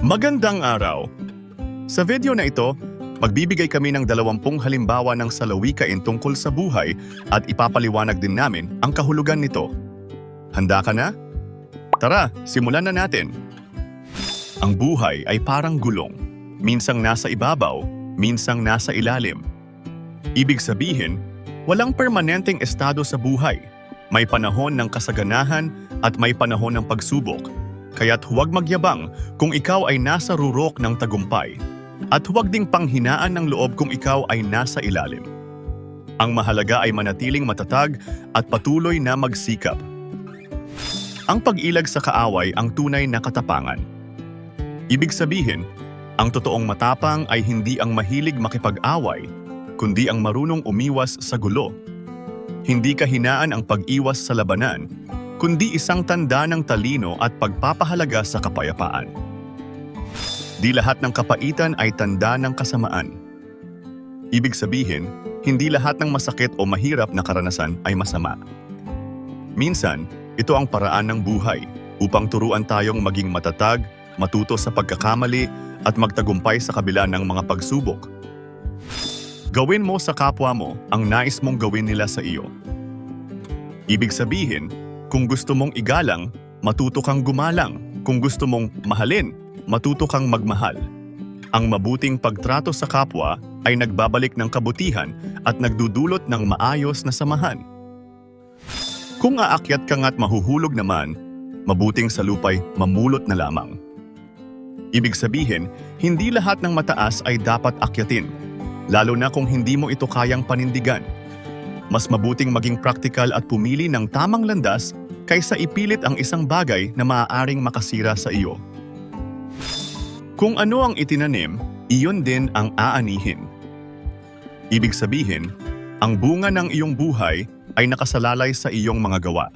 Magandang araw! Sa video na ito, magbibigay kami ng 20 halimbawa ng salawikain tungkol sa buhay at ipapaliwanag din namin ang kahulugan nito. Handa ka na? Tara, simulan na natin! Ang buhay ay parang gulong. Minsang nasa ibabaw, minsang nasa ilalim. Ibig sabihin, walang permanenteng estado sa buhay. May panahon ng kasaganahan at may panahon ng pagsubok. Kaya't huwag magyabang kung ikaw ay nasa rurok ng tagumpay. At huwag ding panghinaan ng loob kung ikaw ay nasa ilalim. Ang mahalaga ay manatiling matatag at patuloy na magsikap. Ang pag-ilag sa kaaway ang tunay na katapangan. Ibig sabihin, ang totoong matapang ay hindi ang mahilig makipag-away, kundi ang marunong umiwas sa gulo. Hindi kahinaan ang pag-iwas sa labanan, kundi isang tanda ng talino at pagpapahalaga sa kapayapaan. Di lahat ng kapaitan ay tanda ng kasamaan. Ibig sabihin, hindi lahat ng masakit o mahirap na karanasan ay masama. Minsan, ito ang paraan ng buhay upang turuan tayong maging matatag, matuto sa pagkakamali at magtagumpay sa kabila ng mga pagsubok. Gawin mo sa kapwa mo ang nais mong gawin nila sa iyo. Ibig sabihin, kung gusto mong igalang, matuto kang gumalang. Kung gusto mong mahalin, matuto kang magmahal. Ang mabuting pagtrato sa kapwa ay nagbabalik ng kabutihan at nagdudulot ng maayos na samahan. Kung aakyat ka nga't mahuhulog naman, mabuting sa lupay mamulot na lamang. Ibig sabihin, hindi lahat ng mataas ay dapat akyatin, lalo na kung hindi mo ito kayang panindigan. Mas mabuting maging praktikal at pumili ng tamang landas kaysa ipilit ang isang bagay na maaaring makasira sa iyo. Kung ano ang itinanim, iyon din ang aanihin. Ibig sabihin, ang bunga ng iyong buhay ay nakasalalay sa iyong mga gawa.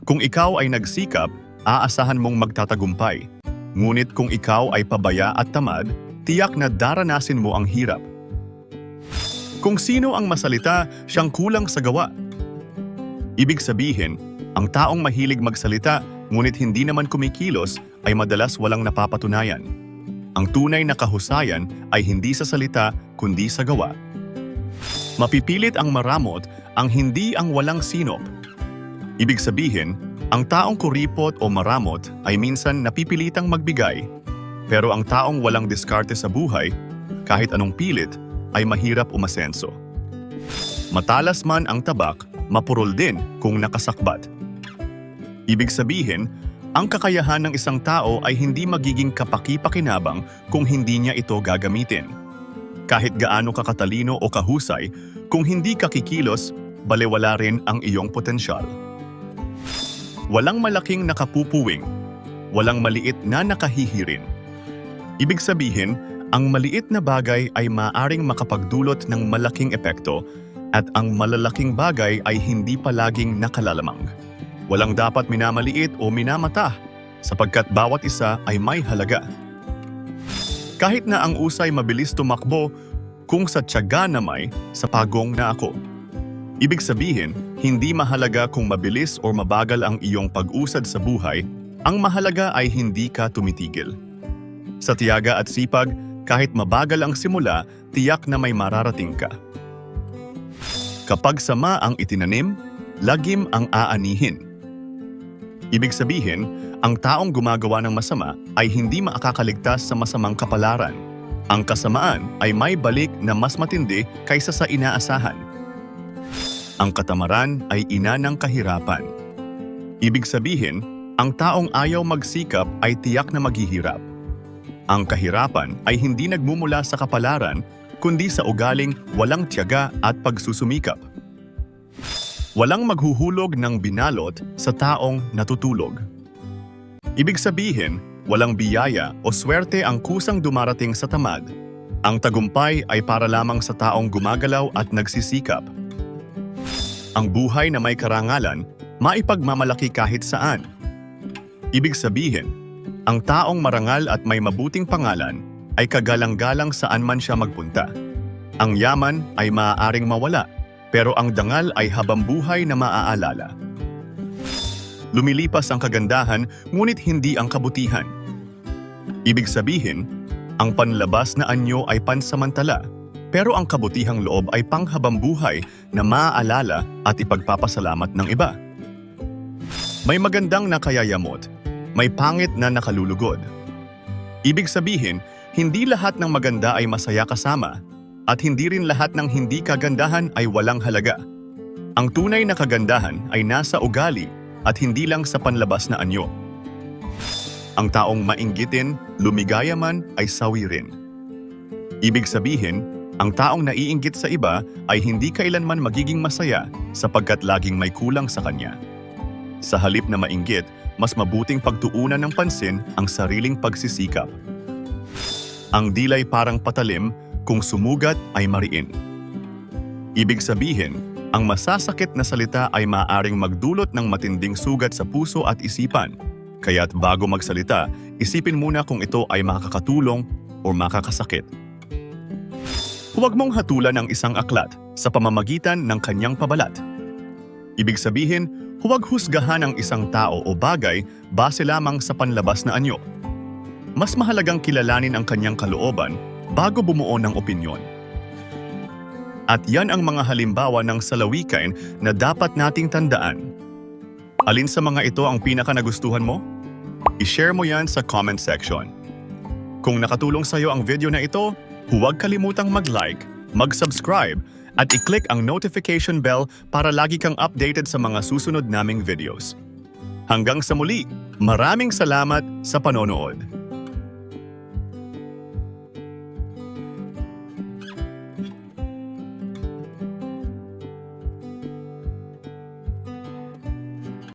Kung ikaw ay nagsikap, aasahan mong magtatagumpay. Ngunit kung ikaw ay pabaya at tamad, tiyak na daranasin mo ang hirap. Kung sino ang masalita, siyang kulang sa gawa. Ibig sabihin, ang taong mahilig magsalita ngunit hindi naman kumikilos ay madalas walang napapatunayan. Ang tunay na kahusayan ay hindi sa salita kundi sa gawa. Mapipilit ang maramot ang hindi ang walang sinop. Ibig sabihin, ang taong kuripot o maramot ay minsan napipilitang magbigay, pero ang taong walang diskarte sa buhay, kahit anong pilit, ay mahirap umasenso. Matalas man ang tabak, mapurol din kung nakasakbat. Ibig sabihin, ang kakayahan ng isang tao ay hindi magiging kapaki-pakinabang kung hindi niya ito gagamitin. Kahit gaano ka katalino o kahusay, kung hindi ka kikilos, balewala rin ang iyong potensyal. Walang malaking nakapupuwing, walang maliit na nakahihirin. Ibig sabihin, ang maliit na bagay ay maaaring makapagdulot ng malaking epekto at ang malalaking bagay ay hindi palaging nakalalamang. Walang dapat minamaliit o minamata sapagkat bawat isa ay may halaga. Kahit na ang usay mabilis tumakbo, kung sa tiyaga na may, sa pagong na ako. Ibig sabihin, hindi mahalaga kung mabilis o mabagal ang iyong pag-usad sa buhay, ang mahalaga ay hindi ka tumitigil. Sa tiyaga at sipag, kahit mabagal ang simula, tiyak na may mararating ka. Kapag sama ang itinanim, lagim ang aanihin. Ibig sabihin, ang taong gumagawa ng masama ay hindi makakaligtas sa masamang kapalaran. Ang kasamaan ay may balik na mas matindi kaysa sa inaasahan. Ang katamaran ay ina ng kahirapan. Ibig sabihin, ang taong ayaw magsikap ay tiyak na maghihirap. Ang kahirapan ay hindi nagmumula sa kapalaran, kundi sa ugaling walang tiyaga at pagsusumikap. Walang maghuhulog ng binalot sa taong natutulog. Ibig sabihin, walang biyaya o swerte ang kusang dumarating sa tamad. Ang tagumpay ay para lamang sa taong gumagalaw at nagsisikap. Ang buhay na may karangalan, maipagmamalaki kahit saan. Ibig sabihin, ang taong marangal at may mabuting pangalan ay kagalang-galang saan man siya magpunta. Ang yaman ay maaaring mawala, pero ang dangal ay habambuhay na maaalala. Lumilipas ang kagandahan, ngunit hindi ang kabutihan. Ibig sabihin, ang panlabas na anyo ay pansamantala, pero ang kabutihang loob ay panghabambuhay na maaalala at ipagpapasalamat ng iba. May magandang nakayayamot, may pangit na nakalulugod. Ibig sabihin, hindi lahat ng maganda ay masaya kasama, at hindi rin lahat ng hindi kagandahan ay walang halaga. Ang tunay na kagandahan ay nasa ugali at hindi lang sa panlabas na anyo. Ang taong mainggitin, lumigaya man ay sawi rin. Ibig sabihin, ang taong naiinggit sa iba ay hindi kailanman magiging masaya sapagkat laging may kulang sa kanya. Sa halip na mainggit, mas mabuting pagtuunan ng pansin ang sariling pagsisikap. Ang dilay parang patalim, kung sumugat ay mariin. Ibig sabihin, ang masasakit na salita ay maaaring magdulot ng matinding sugat sa puso at isipan. Kaya't bago magsalita, isipin muna kung ito ay makakatulong o makakasakit. Huwag mong hatulan ang isang aklat sa pamamagitan ng kanyang pabalat. Ibig sabihin, huwag husgahan ang isang tao o bagay base lamang sa panlabas na anyo. Mas mahalagang kilalanin ang kanyang kalooban bago bumuo ng opinyon. At yan ang mga halimbawa ng salawikain na dapat nating tandaan. Alin sa mga ito ang pinaka nagustuhan mo? I-share mo yan sa comment section. Kung nakatulong sa'yo ang video na ito, huwag kalimutang mag-like, mag-subscribe, at i-click ang notification bell para lagi kang updated sa mga susunod naming videos. Hanggang sa muli, maraming salamat sa panonood.